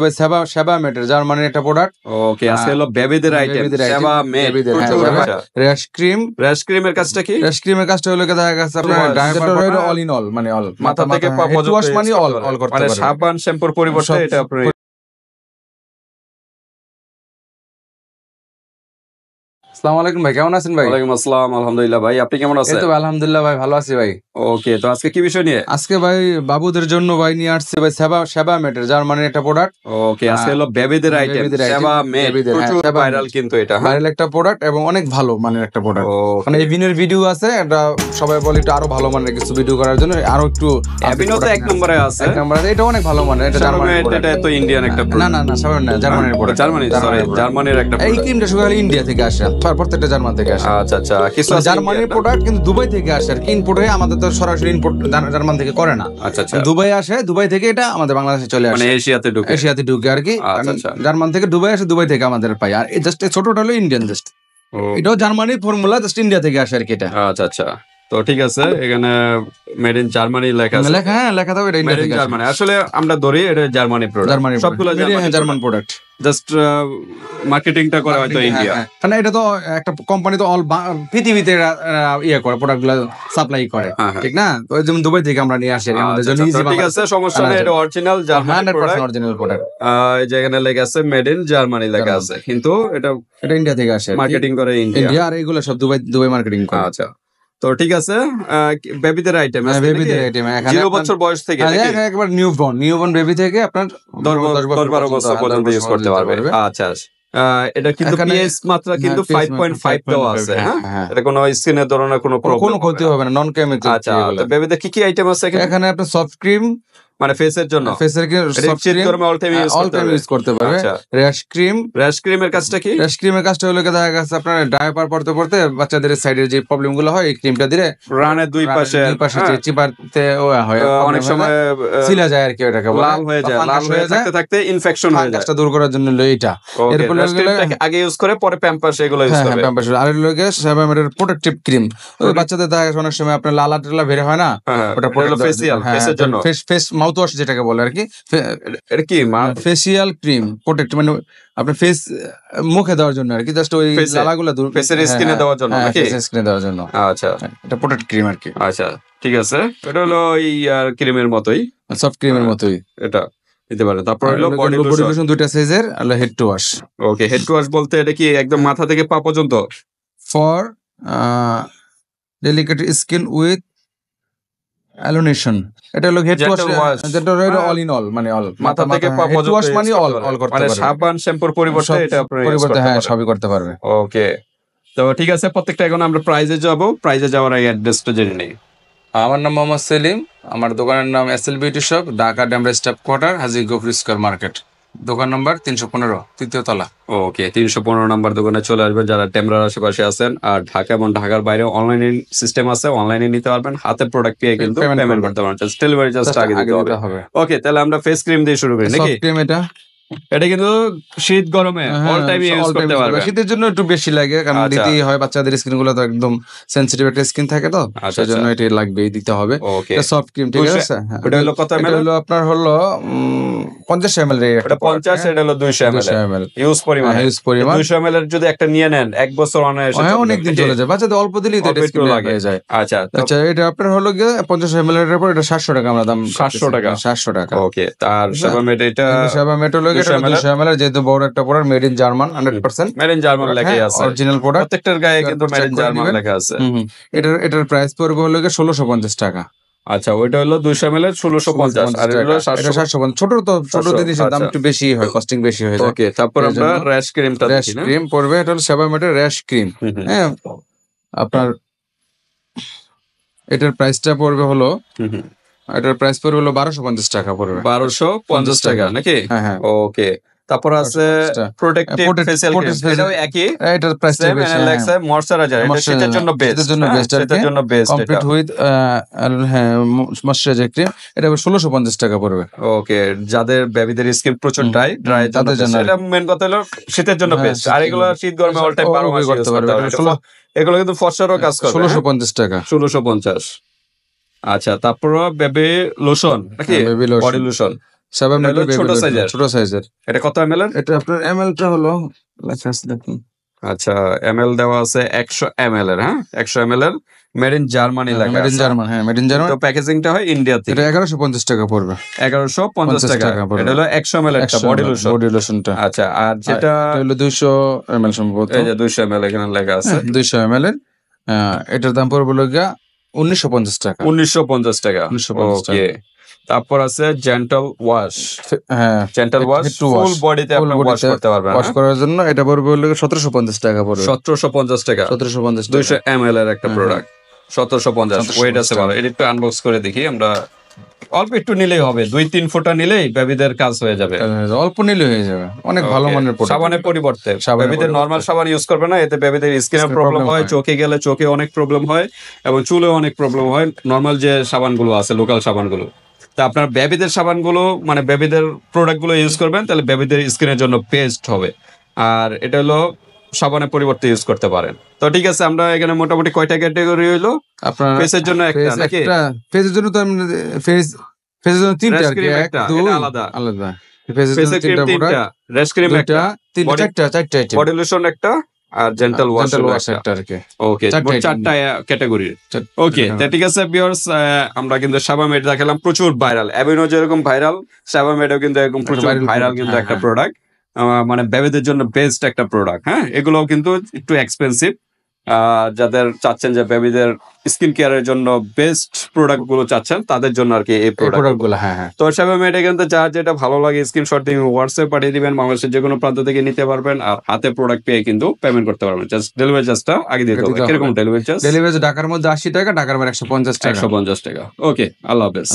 ভাই সেবা মেটের জার্মানির একটা প্রোডাক্ট। ওকে, আজকে হলো বেবিদের আইটেম সেবা মেট। Rash cream. র্যাশ ক্রিমের কাজটা কি? র্যাশ ক্রিমের কাজটা হলো দেখা গেছে আপনার ডায়াপার অল ইন অল, মানে অল মাথা থেকে পা পর্যন্ত ওয়াশ মানে অল করতে মানে পারবেন। সাবান শ্যাম্পুর পরিবর্তে এটা আপনি। আসসালামু আলাইকুম ভাই, কেমন আছেন ভাই? ওয়ালাইকুম আসসালাম, আলহামদুলিল্লাহ ভাই, আপনি কেমন আছেন? এই তো আলহামদুলিল্লাহ ভাই, ভালো আছি ভাই। ওকে, তো আজকে কি বিষয় নিয়ে? আজকে ভাই বাবুদের জন্য ভাই নিয়ে আসছে ভাই সেবা মেটের জার্মানির একটা প্রোডাক্ট। ওকে, আজকে হলো বেবিদের আইটেম সেবা মেট। প্রচুর ভাইরাল কিন্তু এটা ভাইরাল একটা প্রোডাক্ট এবং অনেক ভালো মানের একটা প্রোডাক্ট। মানে এভিনের ভিডিও আছে, এটা সবাই বলে একটু আরো ভালো মানের কিছু ভিডিও করার জন্য আরো একটু। এভিনো তো এক নম্বরে আছে, এটা অনেক ভালো মানের। এটা জার্মানির এটা তো ইন্ডিয়ান একটা না না না সাবান না, জার্মানির প্রোডাক্ট। জার্মানির একটা এই ক্রিমটা শুধু ইন্ডিয়া থেকে আসে, প্রত্যেকটা জার্মান থেকে আসে। আচ্ছা আচ্ছা, কিছু জার্মানির প্রোডাক্ট কিন্তু দুবাই থেকে আসে আর কি। ইম্পোর্ট হয়ে আমাদের তো সরাসরি ইম্পোর্ট জার্মান থেকে করে না। আচ্ছা আচ্ছা, দুবাই আসে, দুবাই থেকে এটা আমাদের বাংলাদেশে চলে আসে, মানে এশিয়াতে ঢুকে আর কি। জার্মান থেকে দুবাই আসে, দুবাই থেকে আমাদের পাই। আর জাস্ট ছোটটা হলো ইন্ডিয়ান, জাস্ট এটাও জার্মানির ফর্মুলা, জাস্ট ইন্ডিয়া থেকে আসে আর কি এটা। আচ্ছা আচ্ছা, তো ঠিক আছে, এখানে মেড ইন জার্মানি লেখা আছে। হ্যাঁ লেখা থাকবে এটা ইন্ডিয়া থেকে জার্মানি। আসলে আমরা ধরি এটা জার্মানি প্রোডাক্ট, সবগুলো জার্মান প্রোডাক্ট, জাস্ট মার্কেটিংটা করা হয়তো ইন্ডিয়া। কারণ এটা তো একটা কোম্পানি তো অল পৃথিবীতে ইয়ে করে, প্রোডাক্টগুলো সাপ্লাই করে, ঠিক না? তো যেমন দুবাই থেকে আমরা নিয়ে আসি আমাদের জন্য ইজি। ঠিক আছে, সমস্যা নেই, এটা original German product, original product. এই যেখানে লেখা আছে মেড ইন জার্মানি লেখা আছে, কিন্তু এটা ইন্ডিয়া থেকে আসে, মার্কেটিং করে ইন্ডিয়া। আর এগুলো সব দুবাই মার্কেটিং করে। আচ্ছা, তো ঠিক আছে, বেবিদের আইটেম, বেবিদের আইটেম 0 বছর বয়স থেকে একবার নিউবর্ন বেবি থেকে আপনার 10-12 বছর পর্যন্ত ইউজ করতে পারবে। আচ্ছা, এটা কিন্তু পিএস মাত্রা কিন্তু 5.5 দেওয়া আছে। হ্যাঁ, এটা কোনো স্কিনের ধরনের কোনো ক্ষতি হবে না, নন কেমিক্যাল। আচ্ছা, তো বেবিদের কি কি আইটেম আছে এখানে? আপনার সফট ক্রিম, মানে ফেসের জন্য, অল টাইম ইউজ করতে পারবে। র্যাশ ক্রিমের কাজটা কি? র্যাশ ক্রিমের কাজটা হলো দেখা গেছে আপনার ডায়াপার পড়তে পড়তে বাচ্চাদের সাইডের যে প্রবলেম গুলো হয়, এই ক্রিমটা দিলে রানের দুই পাশে যে চিপাতে হয়, অনেক সময় ছিলা যায় আর কি, ওটাকে লাল হয়ে যায়, লাল হয়ে থাকতে থাকতে ইনফেকশন হয়ে যায়, কাজটা দূর করার জন্য এইটা। এরপর আগে ইউজ করে পরে প্যাম্পাস এগুলো ইউজ করবে। প্যাম্পাস আর লোকে সেবা মেটের প্রোটেক্টিভ ক্রিম, ওই বাচ্চাদের দেখা গেছে অনেক সময় আপনার লালা টালা বের হয় না, ওটা ফেসিয়াল, ফেসের জন্য ফেস মাউথ ওয়াশ যেটাকে বলে আর কি। এটা কি ফেসিয়াল ক্রিম প্রোটেক্ট, মানে আপনার ফেস মুখে দেওয়ার জন্য আর কি, জাস্ট ওই লালাগুলো দূর, ফেসের স্কিনে দেওয়ার জন্য নাকি? স্কিনে দেওয়ার জন্য। আচ্ছা, এটা প্রোটেক্ট ক্রিম আর কি। আচ্ছা, ঠিক আছে, এটা হলো এই ক্রিমের মতোই, সফট ক্রিমের মতোই এটা দিতে পারে। তারপর হলো বডি লোশন, দুইটা সাইজের, আর head to wash. Okay, head to wash বলতে এটা কি একদম মাথা থেকে পা পর্যন্ত? ফর ডেলিকেট স্কিন উইথ অ্যালোনেশন। এটা হলো হেড ওয়াশ, যেটা হলো অল ইন অল, মানে অল মাথা থেকে পা পর্যন্ত ওয়াশ মানে অল করতে পারবে, মানে সাবান শ্যাম্পুর পরিবর্তে এটা হ্যাঁ সবই করতে পারবে। ওকে, তো ঠিক আছে, প্রত্যেকটা এখন আমরা প্রাইজে যাব। প্রাইজে যাওয়ার আগে অ্যাড্রেসটা জেনে নেই। আমার নাম মোহাম্মদ সেলিম, আমার দোকানের নাম SL beauty shop, Dhaka Demra staff quarter, Haji Gafur square market, দোকান নম্বর 315, তৃতীয় তলা। ওকে, 315 নম্বর দোকানে চলে আসবেন যারা টেমরার আশেপাশে আছেন। আর ঢাকা এবং ঢাকার বাইরে অনলাইনে সিস্টেম আছে, অনলাইনে নিতে পারবেন, হাতে প্রোডাক্ট পেয়ে কিন্তু পেমেন্ট করতে পারবেন, জাস্ট ডেলিভারি চার্জটা আগে দিতে হবে। ওকে, তাহলে আমরা ফেস ক্রিম দিয়ে শুরু করি নাকি? ক্রিম এটা কিন্তু শীত গরমে অল টাইম ইউজ করতে পারবে। শীতের জন্য একটু বেশি লাগে, কারণ দিতেই হয়, বাচ্চাদের স্কিন গুলো তো একদম সেনসিটিভ একটা স্কিন থাকে, তো সেজন্য এটা লাগবেই, দিতে হবে। এটা সফট ক্রিম, ঠিক আছে। এটা হলো কত ml? এটা হলো আপনার হলো 50 ml এর এটা 50, এটা হলো 200 ml ইউজ পরিমাণ। 200 ml এর যদি একটা নিয়ে নেন, এক বছর অনায়াসে অনেক দিন চলে যায়, বাচ্চাদের অল্প দিলেই তো এটা স্কিন লাগে যায়। আচ্ছা আচ্ছা, এটা আপনার হলো 50 ml এর উপর এটা 700 টাকা আমরা দাম। 700 টাকা। ওকে, তার সেবামেট, এটা সেবামেট হলো 200 ml, যেহেতু বড় একটা product, made in German, 100% made in German লেখাই আছে, অরিজিনাল প্রোডাক্ট, প্রত্যেকটার গায়ে কিন্তু মেড ইন জার্মান লেখা আছে। এটার প্রাইস পড়বে হলো 1650 টাকা। আচ্ছা, ওইটা হলো 200 ml 1650, আর এটা হলো 750। ছোট জিনিসের দাম একটু বেশি হয়, কস্টিং বেশি হয়ে যায়। ওকে, তারপর আমরা র্যাশ ক্রিমটা দেখি। র্যাশ ক্রিম পড়বে, এটা হলো সেবামেটের র্যাশ ক্রিম। হ্যাঁ, আপনার এটার প্রাইসটা পড়বে হলো, এটার প্রাইস পড়বে হলো 1250 টাকা পড়বে। 1250 টাকা নাকি? হ্যাঁ। ওকে, তারপর আছে প্রোটেক্টিভ ফেসিয়াল ক্রিম, এটাও একই, এটার প্রাইস বেশি, লেখা ময়শ্চারাইজার, এটা শীতের জন্য বেস্ট, শীতের জন্য best, complete with moisturiser cream, এটা 1650 টাকা পড়বে। ওকে, যাদের বেবিদের স্কিন প্রচুর ড্রাই তাদের জন্য এটা মেন কথা হলো শীতের জন্য বেস্ট। আর এগুলো শীত গরমে অল টাইম 12 মাস করতে পারবে। এগুলো কিন্তু ফর্সারও কাজ করে। 1650 টাকা। 1650। আচ্ছা, তারপর বেবি লোশন নাকি? বডি লোশন, সাবা এটা হলো মেট্রো ছোট সাইজের। ছোট সাইজের। এটা কত ml এর? এটা আপনার এমএলটা হলো লেখা আছে দেখুন। আচ্ছা, ml দেওয়া আছে 100 ml এর, হ্যাঁ 100 ml এর, মেড ইন জার্মানি লেখা মেড ইন আছে। জার্মান, হ্যাঁ মেড ইন জার্মান। তো প্যাকেজিংটা হয় ইন্ডিয়া থেকে। এটা 1150 টাকা পড়বে। 1150 টাকা। পড়বে। এটা হলো 100 ml একটা বডি লোশন। বডি লোশনটা। আচ্ছা, আর যেটা এটা হলো 200 ml সম্ভবত। এই যে 200 ml এখানে লেখা আছে। 200 ml এর এটার দাম পড়বে লগা 1950 টাকা। 1950 টাকা। 1950 টাকা। ওকে। তারপর আছে জেন্টল ওয়াশ। হ্যাঁ, জেন্টল ওয়াশ ফুল বডিতে আপনি ওয়াশ করতে পারবেন। ওয়াশ করার জন্য এটা পড়বে হলো 1750 টাকা পড়বে। 1750 টাকা। 1750 টাকা। 200 ml এর একটা প্রোডাক্ট। 1750 ওয়েট আছে ভালো। এটা একটু আনবক্স করে দেখি আমরা। অল্প একটু নিলেই হবে, 2-3 ফোঁটা নিলেই বেবিদের কাজ হয়ে যাবে। অল্প নিলে হয়ে যাবে, অনেক ভালো মানের প্রোডাক্ট। সাবানের পরিবর্তে বেবিদের নরমাল সাবান ইউজ করবে না, এতে বেবিদের স্কিনের প্রবলেম হয়, চোখে গেলে চোখে অনেক প্রবলেম হয় এবং চুলে অনেক প্রবলেম হয়। নরমাল যে সাবানগুলো আছে, লোকাল সাবানগুলো, তা আপনার বেবিদের সাবানগুলো মানে বেবিদের প্রোডাক্টগুলো ইউজ করবেন, তাহলে বেবিদের স্কিনের জন্য বেস্ট হবে। আর এটা হলো সাবানের পরিবর্তে ইউজ করতে পারেন। তো ঠিক আছে, আমরা এখানে মোটামুটি কয়টা ক্যাটাগরি হইলো? আপনার ফেসের জন্য একটা নাকি? ফেসের জন্য তো ফেসের জন্য তিনটা আর কি, এক দুই আলাদা আলাদা। ফেসের তিনটা, রেশ ক্রিম একটা, চারটা বডি লোশন একটা, আর জেন্টল ওয়াশ একটা আর কি। ওকে, চারটা ক্যাটাগরি। ওকে, তো ঠিক আছে ভিউয়ার্স, আমরা কিন্তু সাবামেড দেখালাম, প্রচুর ভাইরাল। অ্যাভিনো যেরকম ভাইরাল, সাবামেডও কিন্তু এরকম প্রচুর ভাইরাল কিন্তু একটা প্রোডাক্ট, মানে বেবিদের জন্য বেস্ট একটা প্রোডাক্ট। হ্যাঁ, এগুলোও কিন্তু একটু এক্সপেন্সিভ। যাদের চাচ্ছেন যে বেবিদের স্কিন কেয়ারের জন্য বেস্ট প্রোডাক্ট গুলো চাচ্ছেন, তাদের জন্য আর কি এই প্রোডাক্ট গুলো। হ্যাঁ হ্যাঁ। তো সাবামেড কিন্তু যার যেটা ভালো লাগে স্ক্রিনশট দিয়ে হোয়াটসঅ্যাপ পাঠিয়ে দিবেন, বাংলাদেশের যে কোনো প্রান্ত থেকে নিতে পারবেন, আর হাতে প্রোডাক্ট পেয়ে কিন্তু পেমেন্ট করতে পারবেন। জাস্ট ডেলিভারি চার্জটা আগে দিতে হবে। কিরকম ডেলিভারি চার্জ? ডেলিভারি ঢাকার মধ্যে 80 টাকা, ঢাকার বাইরে 150 টাকা। 150 টাকা। ওকে, আল্লাহ হাফেজ।